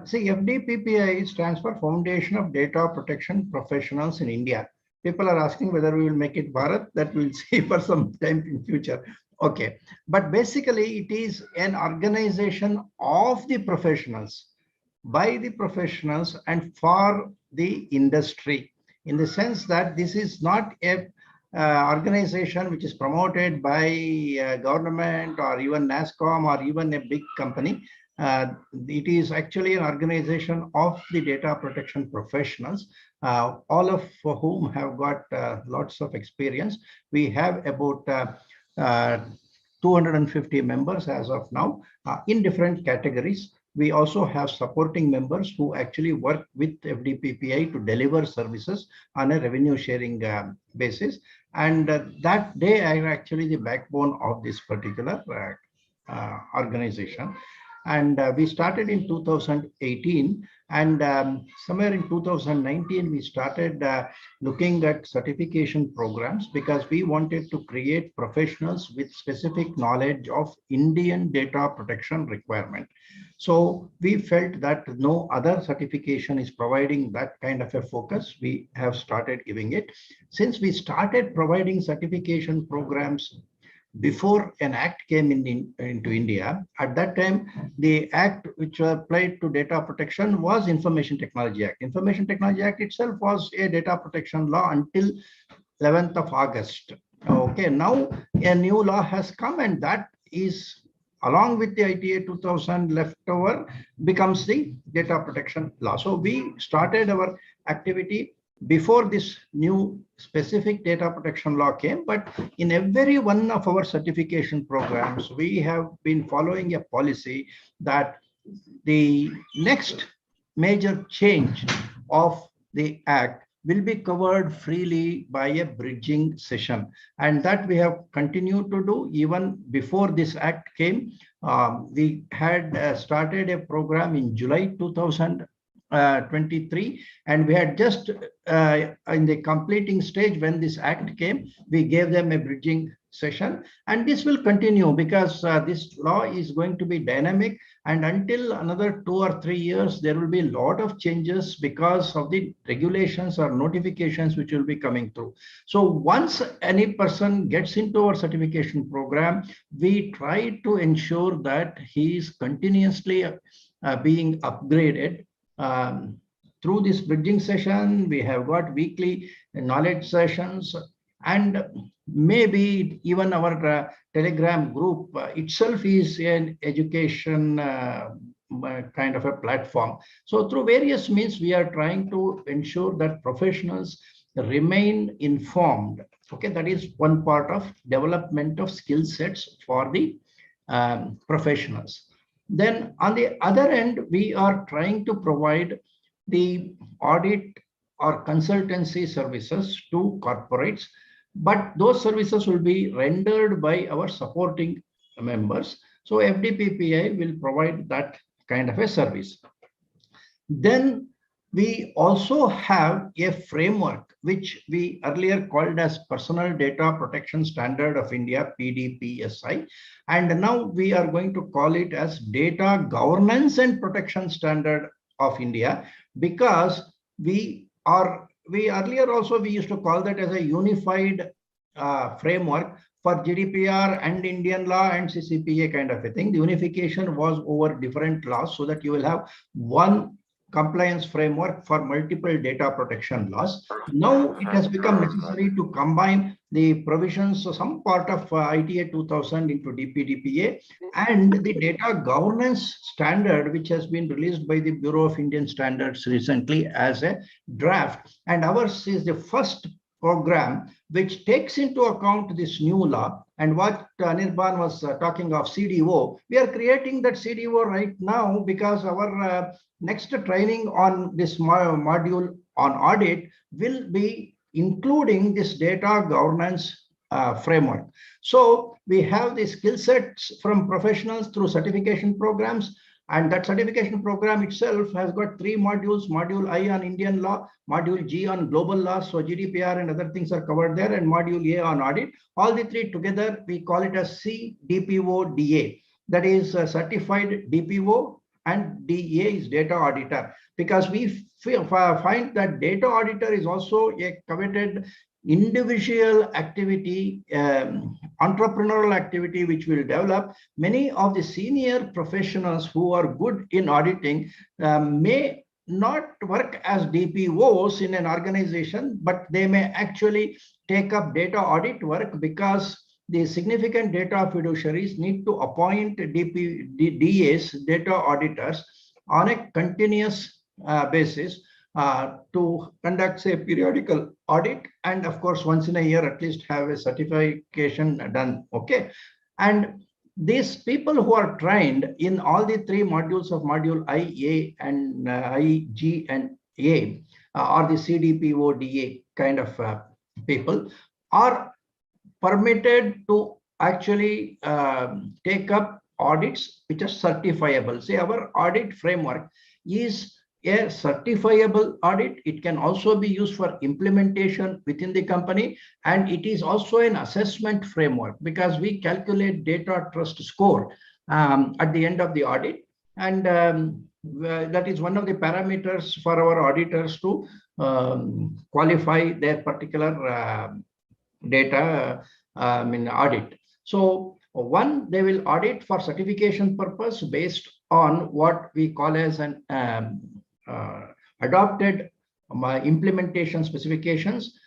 See, FDPPI stands for Foundation of Data Protection Professionals in India. People are asking whether we will make it Bharat. That we'll see for some time in future. Okay, but basically it is an organization of the professionals, by the professionals and for the industry, in the sense that this is not a organization which is promoted by government or even NASCOM or even a big company. It is actually an organization of the data protection professionals, all of whom have got lots of experience. We have about uh, 250 members as of now in different categories. We also have supporting members who actually work with FDPPI to deliver services on a revenue sharing basis. And that they are actually the backbone of this particular organization. And we started in 2018, and somewhere in 2019 we started looking at certification programs, because we wanted to create professionals with specific knowledge of Indian data protection requirement. So we felt that no other certification is providing that kind of a focus. We have started giving it. Since we started providing certification programs before an act came into India, at that time, the act which applied to data protection was Information Technology Act. Information Technology Act itself was a data protection law until 11th of August. Okay, now a new law has come, and that is, along with the ITA 2000 leftover, becomes the data protection law. So we started our activity before this new specific data protection law came, but in every one of our certification programs, we have been following a policy that the next major change of the act will be covered freely by a bridging session. And that we have continued to do even before this act came. We had started a program in July 2023, and we had just in the completing stage when this act came, we gave them a bridging session, and this will continue because this law is going to be dynamic, and until another 2 or 3 years there will be a lot of changes because of the regulations or notifications which will be coming through. So once any person gets into our certification program, we try to ensure that he is continuously being upgraded. Through this bridging session, we have got weekly knowledge sessions, and maybe even our Telegram group itself is an education kind of a platform. So through various means, we are trying to ensure that professionals remain informed. Okay, that is one part of development of skill sets for the professionals. Then on the other end, we are trying to provide the audit or consultancy services to corporates, but those services will be rendered by our supporting members. So FDPPI will provide that kind of a service. Then we also have a framework which we earlier called as Personal Data Protection Standard of India, PDPSI, and now we are going to call it as Data Governance and Protection Standard of India, because we earlier also we used to call that as a unified framework for GDPR and Indian law and CCPA kind of a thing. The unification was over different laws so that you will have one compliance framework for multiple data protection laws. Now it has become necessary to combine the provisions of some part of ITA 2000 into DPDPA and the data governance standard, which has been released by the Bureau of Indian Standards recently as a draft. And ours is the first program which takes into account this new law. And what Anirban was talking of CDO, we are creating that CDO right now because our next training on this module on audit will be including this data governance framework. So we have the skill sets from professionals through certification programs, and that certification program itself has got 3 modules: module I on Indian law, module G on global law, so GDPR and other things are covered there, and module A on audit. All the 3 together, we call it as CDPO DA. That is Certified DPO and DA is data auditor, because we find that data auditor is also a coveted individual activity, entrepreneurial activity, which will develop. Many of the senior professionals who are good in auditing may not work as DPOs in an organization, but they may actually take up data audit work, because the significant data fiduciaries need to appoint DAs, data auditors, on a continuous basis to conduct, say, periodical audit, and of course once in a year at least have a certification done. Okay, and these people who are trained in all the three modules of module I, A, and I, G, and A, or the CDPO, DA kind of people, are permitted to actually take up audits which are certifiable. Say our audit framework is a certifiable audit. It can also be used for implementation within the company, and it is also an assessment framework, because we calculate data trust score at the end of the audit, and that is one of the parameters for our auditors to qualify their particular data in audit. So one, they will audit for certification purpose based on what we call as an adopted implementation specifications.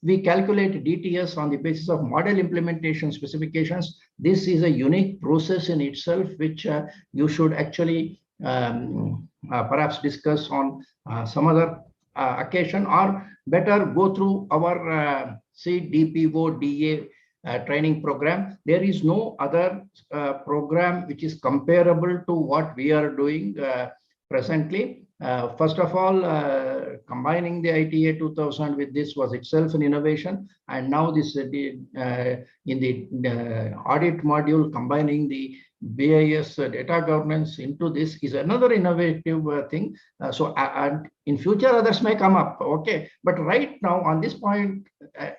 We calculate DTS on the basis of model implementation specifications. This is a unique process in itself, which you should actually perhaps discuss on some other occasion, or better go through our CDPO DA training program. There is no other program which is comparable to what we are doing presently. First of all, combining the ITA 2000 with this was itself an innovation, and now this in the audit module, combining the BIS data governance into this is another innovative thing. So and in future others may come up. Okay, but right now on this point,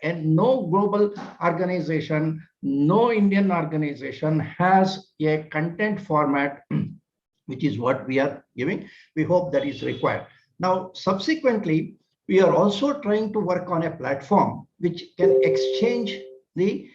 and no global organization, no Indian organization has a content format which is what we are giving. We hope that is required. Now, subsequently, we are also trying to work on a platform which can exchange the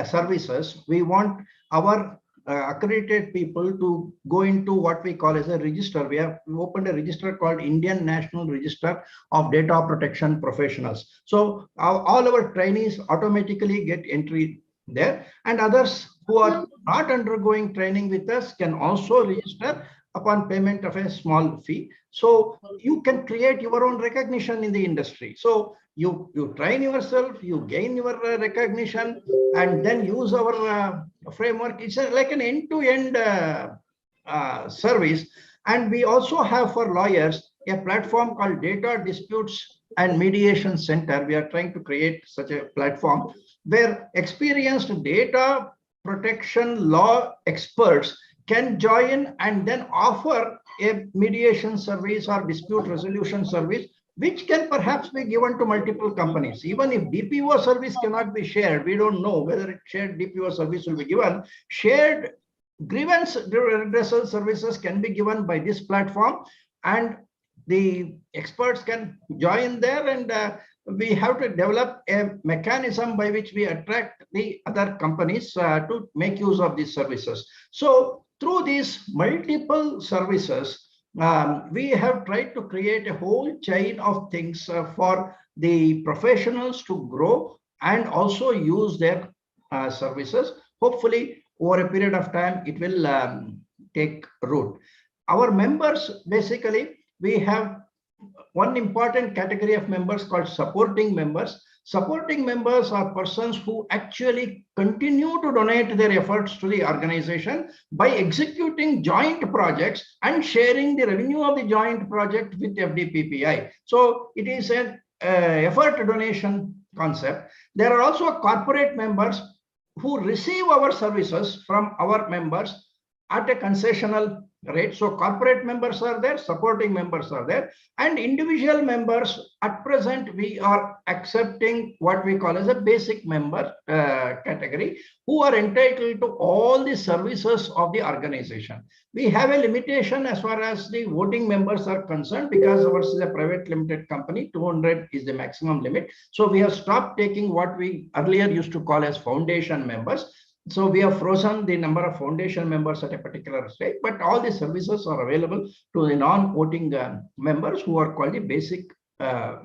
services. We want our accredited people to go into what we call as a register. We opened a register called Indian National Register of Data Protection Professionals. So all our trainees automatically get entry there, and others who are not undergoing training with us can also register upon payment of a small fee. So you can create your own recognition in the industry. So you train yourself, you gain your recognition, and then use our framework. It's like an end-to-end service. And we also have for lawyers a platform called Data Disputes and Mediation Center. We are trying to create such a platform where experienced data protection law experts can join and then offer a mediation service or dispute resolution service, which can perhaps be given to multiple companies. Even if DPO service cannot be shared, we don't know whether shared DPO service will be given. Shared grievance redressal services can be given by this platform, and the experts can join there, and we have to develop a mechanism by which we attract the other companies to make use of these services. So through these multiple services, we have tried to create a whole chain of things for the professionals to grow and also use their services. Hopefully, over a period of time, it will take root. Our members, basically, we have one important category of members called supporting members. Supporting members are persons who actually continue to donate their efforts to the organization by executing joint projects and sharing the revenue of the joint project with FDPPI. So it is an effort donation concept. There are also corporate members who receive our services from our members at a concessional right? So corporate members are there, supporting members are there, and individual members. At present, we are accepting what we call as a basic member category, who are entitled to all the services of the organization. We have a limitation as far as the voting members are concerned, because ours is a private limited company. 200 is the maximum limit. So we have stopped taking what we earlier used to call as foundation members. So we have frozen the number of foundation members at a particular stage, but all the services are available to the non-voting members, who are called the basic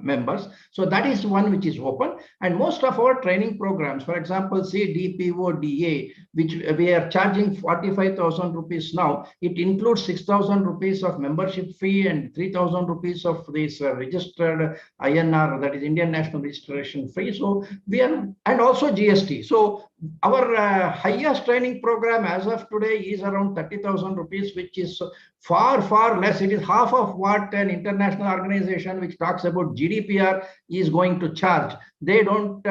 members. So that is one which is open. And most of our training programs, for example, say DPO DA, which we are charging 45,000 rupees now, it includes 6,000 rupees of membership fee and 3,000 rupees of this registered INR, that is Indian National Registration fee. So we are, and also GST. So our highest training program as of today is around 30,000 rupees, which is far less. It is half of what an international organization which talks about GDPR is going to charge. They don't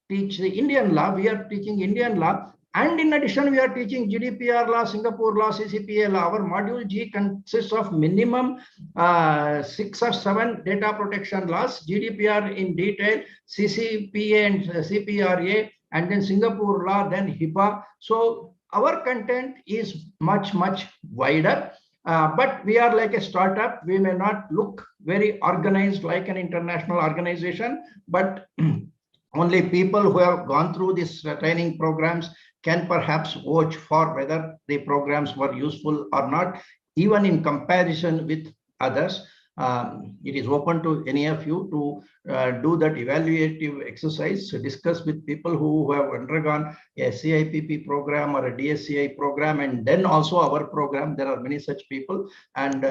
teach the Indian law. We are teaching Indian law. And in addition, we are teaching GDPR law, Singapore law, CCPA law. Our module G consists of minimum 6 or 7 data protection laws, GDPR in detail, CCPA and CPRA, and then Singapore law, then HIPAA. So our content is much wider. But we are like a startup. We may not look very organized like an international organization, but only people who have gone through these training programs can perhaps vouch for whether the programs were useful or not, even in comparison with others. It is open to any of you to do that evaluative exercise, to discuss with people who have undergone a CIPP program or a DSCI program, and then also our program. There are many such people, and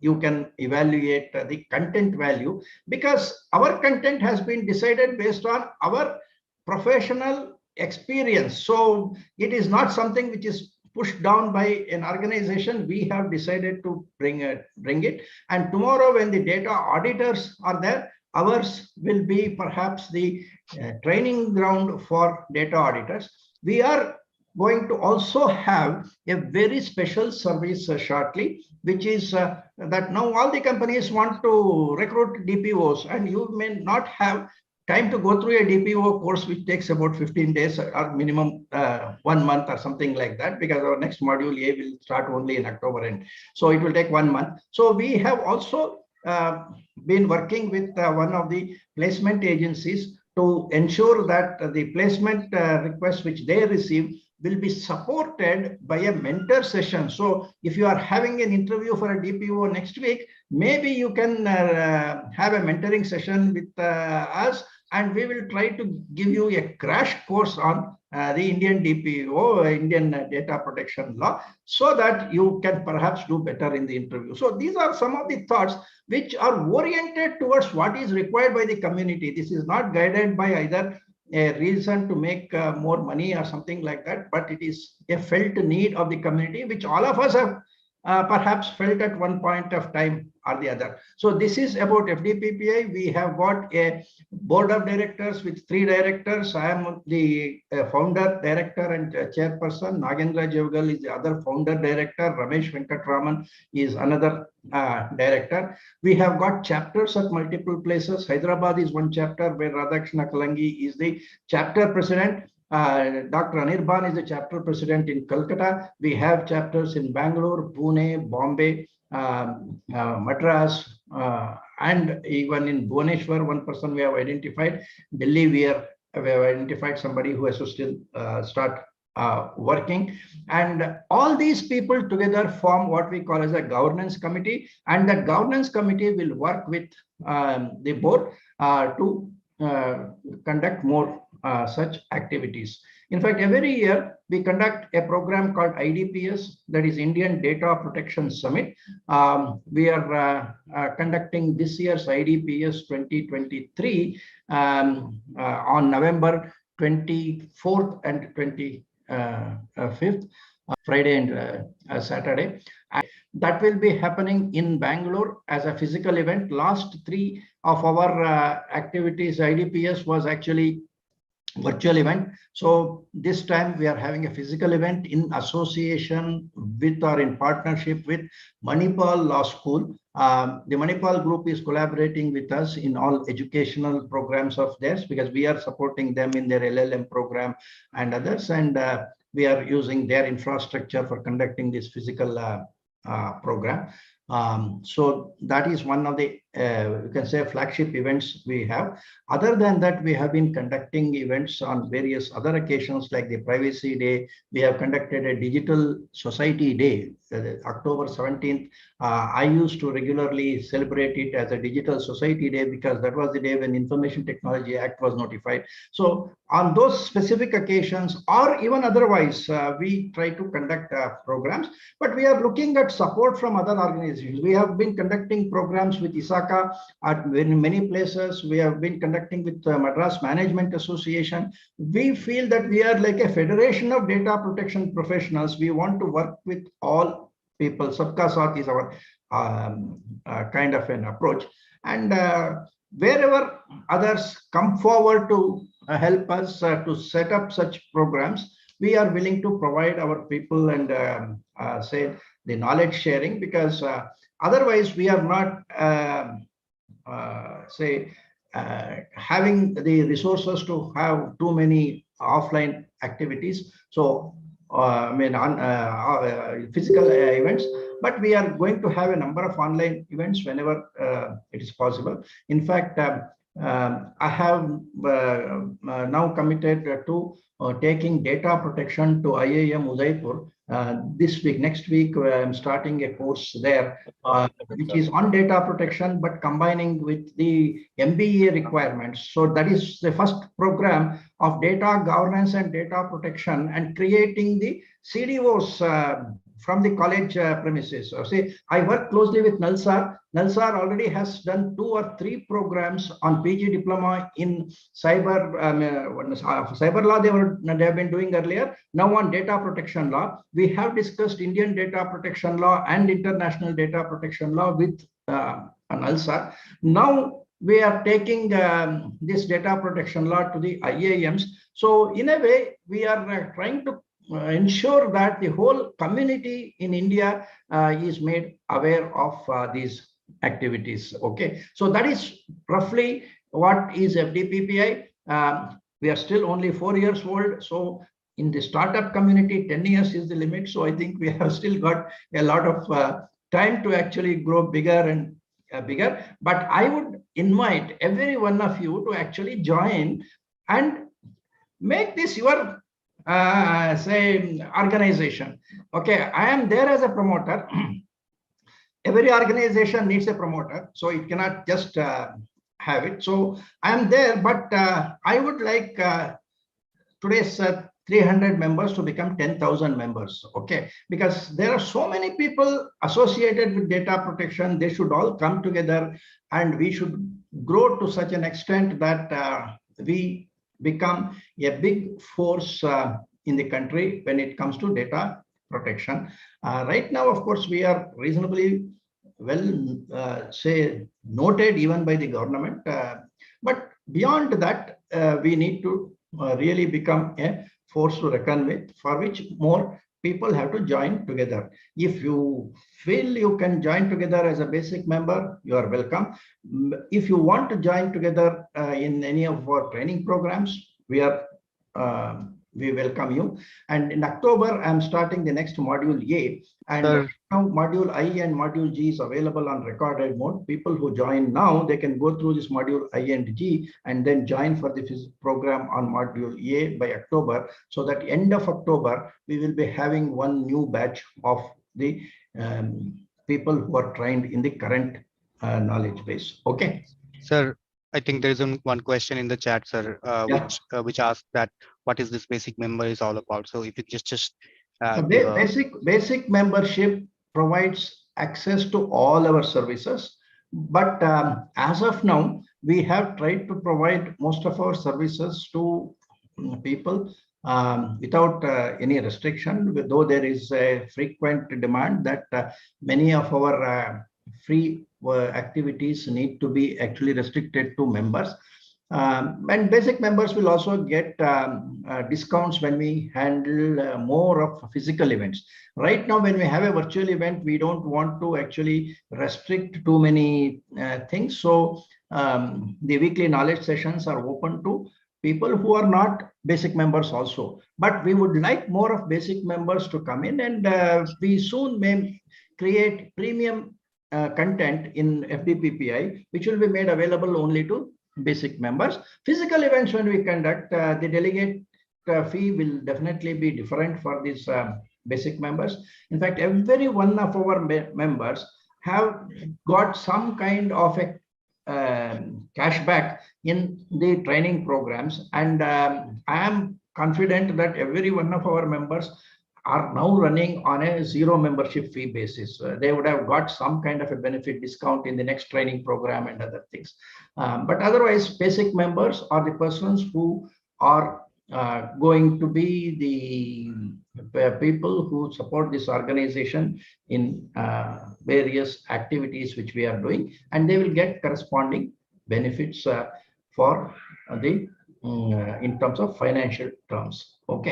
you can evaluate the content value, because our content has been decided based on our professional experience. So it is not something which is pushed down by an organization. We have decided to bring it. And tomorrow, when the data auditors are there, ours will be perhaps the training ground for data auditors. We are going to also have a very special service shortly, which is that now all the companies want to recruit DPOs, and you may not have time to go through a DPO course, which takes about 15 days or minimum 1 month or something like that, because our next module A will start only in October end. So it will take 1 month. So we have also been working with one of the placement agencies to ensure that the placement requests which they receive will be supported by a mentor session. So if you are having an interview for a DPO next week, maybe you can have a mentoring session with us, and we will try to give you a crash course on the Indian DPO, Indian data protection law, so that you can perhaps do better in the interview. So these are some of the thoughts which are oriented towards what is required by the community. This is not guided by either a reason to make more money or something like that, but it is a felt need of the community, which all of us have perhaps felt at one point of time or the other. So this is about FDPPI. We have got a board of directors with 3 directors. I am the founder, director, and chairperson. Nagendra Jevgal is the other founder director. Ramesh Venkatraman is another director. We have got chapters at multiple places. Hyderabad is one chapter where Radhakrishna Kalangi is the chapter president. Dr. Anirban is the chapter president in Calcutta. We have chapters in Bangalore, Pune, Bombay, Madras, and even in Bhubaneswar, one person we have identified. Delhi, we have identified somebody who has to still start working. And all these people together form what we call as a governance committee. And that governance committee will work with the board to conduct more such activities. In fact, every year we conduct a program called IDPS, that is Indian Data Protection Summit. We are conducting this year's IDPS 2023 on November 24th and 25th, Friday and Saturday. And that will be happening in Bangalore as a physical event. Last 3 of our activities, IDPS, was actually virtual event. So this time we are having a physical event in association with or in partnership with Manipal Law School. The Manipal group is collaborating with us in all educational programs of theirs, because we are supporting them in their LLM program and others. And we are using their infrastructure for conducting this physical program. So that is one of the, you can say, flagship events we have. Other than that, we have been conducting events on various other occasions, like the Privacy Day. We have conducted a Digital Society Day, October 17th. I used to regularly celebrate it as a Digital Society Day, because that was the day when Information Technology Act was notified. So on those specific occasions, or even otherwise, we try to conduct programs, but we are looking at support from other organizations. We have been conducting programs with ISACA at many places. We have been conducting with Madras Management Association. We feel that we are like a federation of data protection professionals. We want to work with all people. Sabka Saath is our kind of an approach. And wherever others come forward to help us to set up such programs, we are willing to provide our people and say the knowledge sharing, because otherwise we are not having the resources to have too many offline activities. So I mean, on physical events, but we are going to have a number of online events whenever it is possible. In fact, I have now committed to taking data protection to IIM Udaipur this week. Next week, I'm starting a course there, which is on data protection, but combining with the MBA requirements. So that is the first program of data governance and data protection, and creating the CDOs from the college premises. So see, I work closely with Nalsar. Nalsar already has done 2 or 3 programs on PG diploma in cyber law. They have been doing earlier. Now on data protection law, we have discussed Indian data protection law and international data protection law with Nalsar. Now we are taking this data protection law to the IIMs. So in a way, we are trying to ensure that the whole community in India is made aware of these activities. Okay, so that is roughly what is FDPPI. We are still only 4 years old, so in the startup community, 10 years is the limit. So I think we have still got a lot of time to actually grow bigger and bigger. But I would invite every one of you to actually join and make this your say organization. Okay, I am there as a promoter. Every organization needs a promoter, so it cannot just have it. So I am there, but I would like today's 300 members to become 10,000 members. Okay, because there are so many people associated with data protection. They should all come together, and we should grow to such an extent that we become a big force in the country when it comes to data protection. Right now, of course, we are reasonably well say noted even by the government, but beyond that, we need to really become a force to reckon with, for which more people have to join together. If you feel you can join together as a basic member, you are welcome. If you want to join together in any of our training programs, we welcome you. And in October, I'm starting the next module A, and now module I and module G is available on recorded mode. People who join now, they can go through this module I and G and then join for the program on module A by October. So that end of October, we will be having one new batch of the people who are trained in the current knowledge base. Okay. Sir, I think there is one question in the chat, sir, which asks that what is this basic member is all about. So if you just basic membership provides access to all our services, but as of now, we have tried to provide most of our services to people without any restriction, though there is a frequent demand that many of our free activities need to be actually restricted to members. And basic members will also get discounts when we handle more of physical events. Right now, when we have a virtual event, we don't want to actually restrict too many things. So the weekly knowledge sessions are open to people who are not basic members also. But we would like more of basic members to come in, and we soon may create premium content in FDPPI, which will be made available only to basic members. Physical events, when we conduct, the delegate fee will definitely be different for these basic members. In fact, every one of our members have got some kind of a cashback in the training programs, and I am confident that every one of our members are now running on a zero membership fee basis. They would have got some kind of a benefit discount in the next training program and other things. But otherwise, basic members are the persons who are going to be the people who support this organization in various activities which we are doing, and they will get corresponding benefits for the in terms of financial terms. Okay.